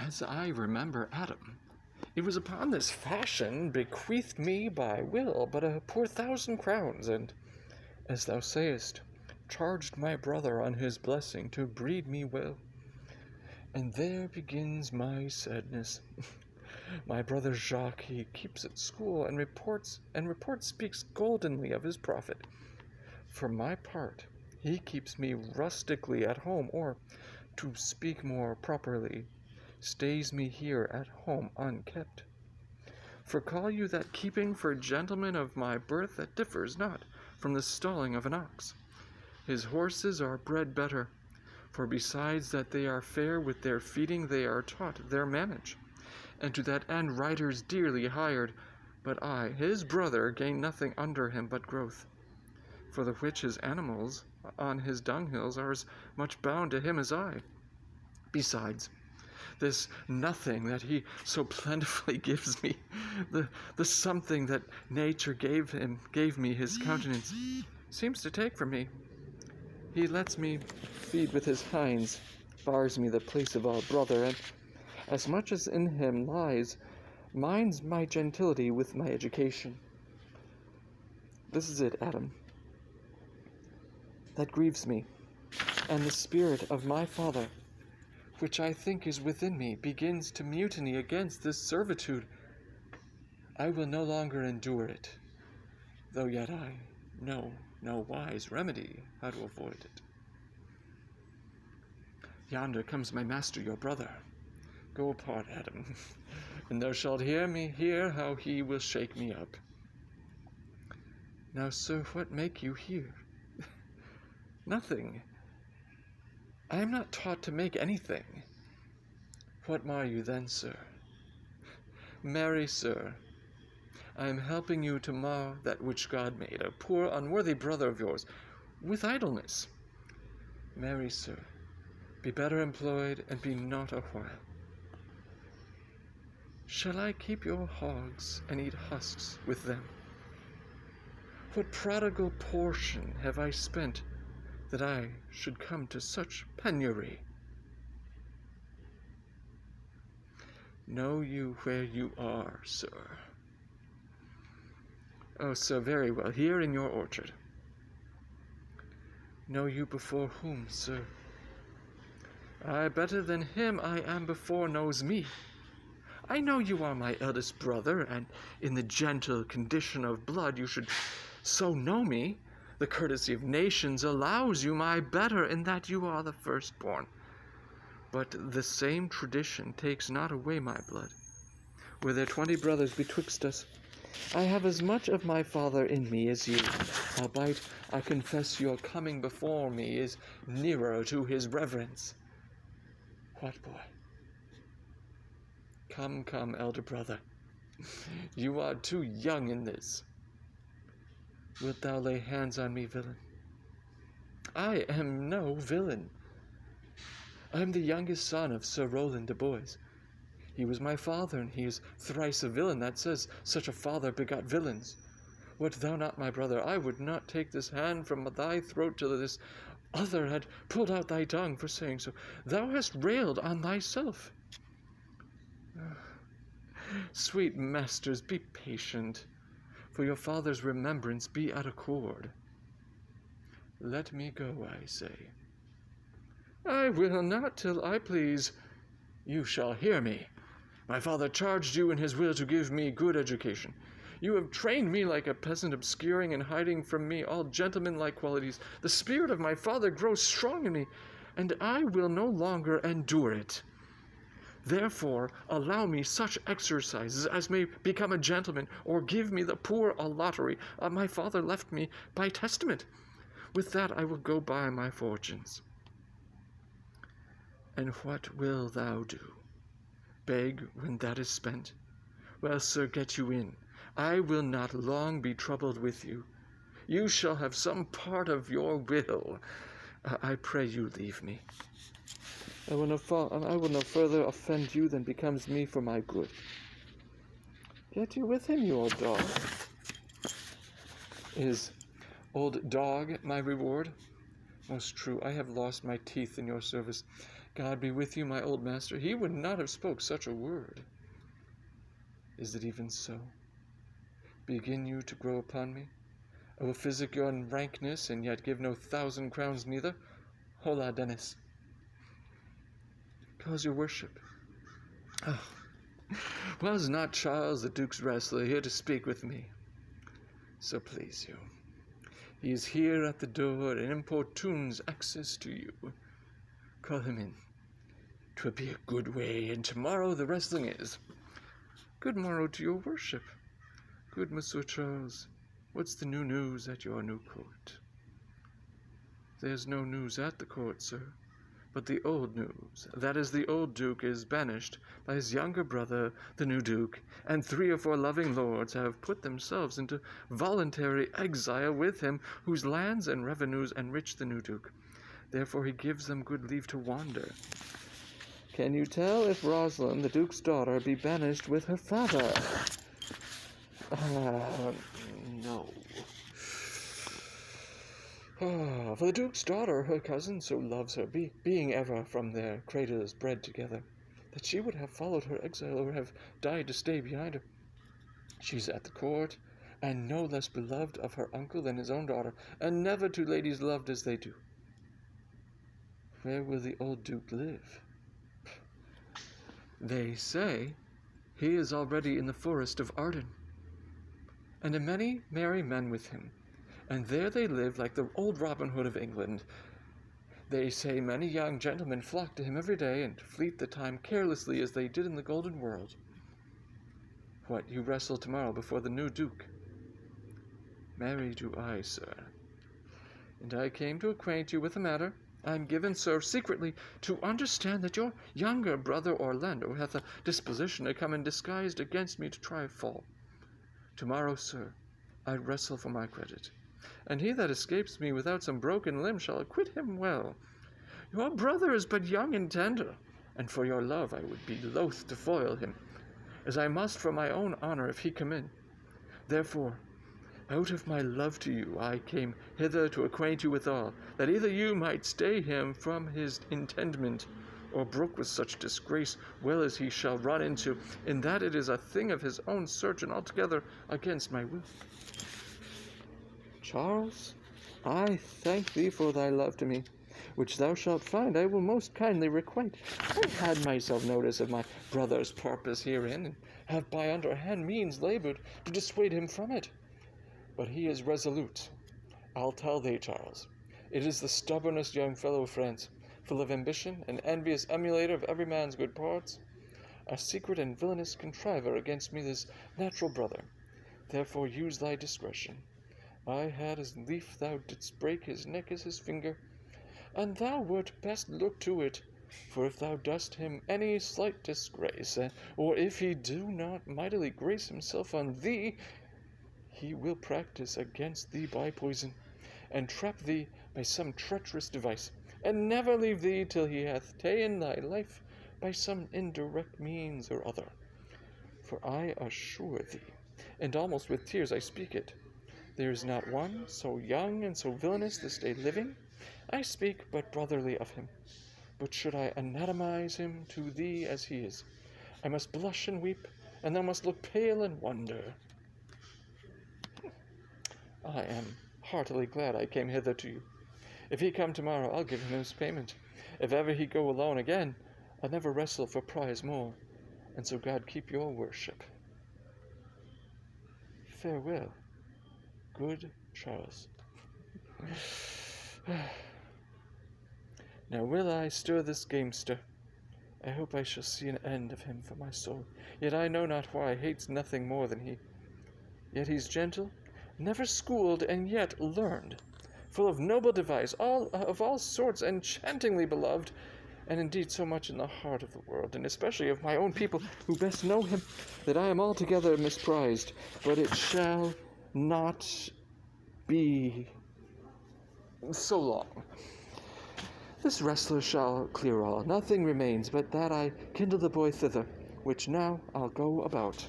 as I remember Adam, it was upon this fashion bequeathed me by will but a poor 1,000 crowns, and, as thou sayest, charged my brother on his blessing to breed me well. And there begins my sadness. My brother Jacques, he keeps at school, and report speaks goldenly of his profit. For my part, he keeps me rustically at home, or, to speak more properly, stays me here at home unkept. For call you that keeping for gentlemen of my birth that differs not from the stalling of an ox. His horses are bred better, for besides that they are fair with their feeding, they are taught their manage, and to that end riders dearly hired. But I, his brother, gain nothing under him but growth, for the which his animals on his dunghills are as much bound to him as I. Besides, this nothing that he so plentifully gives me, the something that nature gave me, his countenance, seems to take from me. He lets me feed with his hinds, bars me the place of our brother, and, as much as in him lies, minds my gentility with my education. This is it, Adam, that grieves me, and the spirit of my father, which I think is within me, begins to mutiny against this servitude. I will no longer endure it, though yet I know no wise remedy how to avoid it. Yonder comes my master, your brother. Go apart, Adam, and thou shalt hear how he will shake me up. Now, sir, what make you here? Nothing. I am not taught to make anything. What are you then, sir? Marry, sir, I am helping you to mar that which God made, a poor unworthy brother of yours, with idleness. Marry, sir, be better employed, and be not a while. Shall I keep your hogs and eat husks with them? What prodigal portion have I spent that I should come to such penury? Know you where you are, sir? Oh, sir, very well, here in your orchard. Know you before whom, sir? Aye, better than him I am before knows me. I know you are my eldest brother, and in the gentle condition of blood you should so know me. The courtesy of nations allows you my better in that you are the firstborn. But the same tradition takes not away my blood. Were there 20 brothers betwixt us, I have as much of my father in me as you, albeit I confess your coming before me is nearer to his reverence. What, boy? Come, elder brother, you are too young in this. Wilt thou lay hands on me, villain? I am no villain. I am the youngest son of Sir Roland de Boys. He was my father, and he is thrice a villain. That says such a father begot villains. Wert thou not my brother, I would not take this hand from thy throat till this other had pulled out thy tongue for saying so. Thou hast railed on thyself. Sweet masters, be patient, for your father's remembrance be at accord. Let me go, I say. I will not till I please. You shall hear me. My father charged you in his will to give me good education. You have trained me like a peasant, obscuring and hiding from me all gentlemanlike qualities. The spirit of my father grows strong in me, and I will no longer endure it. Therefore, allow me such exercises as may become a gentleman, or give me the poor a lottery my father left me by testament. With that I will go buy my fortunes. And what will thou do? Beg when that is spent? Well, sir, get you in. I will not long be troubled with you. You shall have some part of your will. I pray you leave me. I will no further offend you than becomes me for my good. Get you with him, you old dog. Is old dog my reward? Most true, I have lost my teeth in your service. God be with you, my old master. He would not have spoke such a word. Is it even so? Begin you to grow upon me? I will physic your rankness, and yet give no 1,000 crowns neither. Hola, Dennis. Cause your worship. Oh, was not Charles the Duke's wrestler here to speak with me? So please you. He is here at the door and importunes access to you. Call him in. 'Twill be a good way, and tomorrow the wrestling is. Good morrow to your worship. Good Monsieur Charles. What's the new news at your new court? There's no news at the court, sir, but the old news. That is, the old Duke is banished by his younger brother, the new Duke, and 3 or 4 loving lords have put themselves into voluntary exile with him, whose lands and revenues enrich the new Duke. Therefore he gives them good leave to wander. Can you tell if Rosalind, the Duke's daughter, be banished with her father? No. For the Duke's daughter, her cousin, so loves her, being ever from their cradles bred together, that she would have followed her exile or have died to stay behind her. She's at the court, and no less beloved of her uncle than his own daughter, and never 2 ladies loved as they do. Where will the old Duke live? They say he is already in the forest of Arden, and a many merry men with him, and there they live like the old Robin Hood of England. They say many young gentlemen flock to him every day, and fleet the time carelessly as they did in the golden world. What, you wrestle tomorrow before the new Duke? Marry do I, sir. And I came to acquaint you with the matter. I am given, sir, secretly to understand that your younger brother Orlando hath a disposition to come in disguised against me to try a fall. Tomorrow, sir, I wrestle for my credit, and he that escapes me without some broken limb shall acquit him well. Your brother is but young and tender, and for your love I would be loath to foil him, as I must for my own honor if he come in. Therefore, out of my love to you, I came hither to acquaint you withal, that either you might stay him from his intendment, or brook with such disgrace, well as he shall run into, in that it is a thing of his own search, and altogether against my will. Charles, I thank thee for thy love to me, which thou shalt find I will most kindly requite. I had myself notice of my brother's purpose herein, and have by underhand means laboured to dissuade him from it. But he is resolute. I'll tell thee, Charles, it is the stubbornest young fellow of France, full of ambition, an envious emulator of every man's good parts, a secret and villainous contriver against me, this natural brother. Therefore use thy discretion. I had as lief thou didst break his neck as his finger, and thou wert best look to it, for if thou dost him any slight disgrace, or if he do not mightily grace himself on thee, he will practice against thee by poison, and trap thee by some treacherous device, and never leave thee till he hath ta'en thy life by some indirect means or other. For I assure thee, and almost with tears I speak it, there is not one so young and so villainous this day living. I speak but brotherly of him. But should I anatomize him to thee as he is, I must blush and weep, and thou must look pale and wonder. I am heartily glad I came hither to you. If he come tomorrow, I'll give him his payment. If ever he go alone again, I'll never wrestle for prize more, and so God keep your worship. Farewell, good Charles. Now will I stir this gamester. I hope I shall see an end of him for my soul. Yet I know not why, hates nothing more than he. Yet he's gentle, never schooled, and yet learned, full of noble device, of all sorts, enchantingly beloved, and indeed so much in the heart of the world, and especially of my own people, who best know him, that I am altogether misprized. But it shall not be so long. This wrestler shall clear all. Nothing remains but that I kindle the boy thither, which now I'll go about.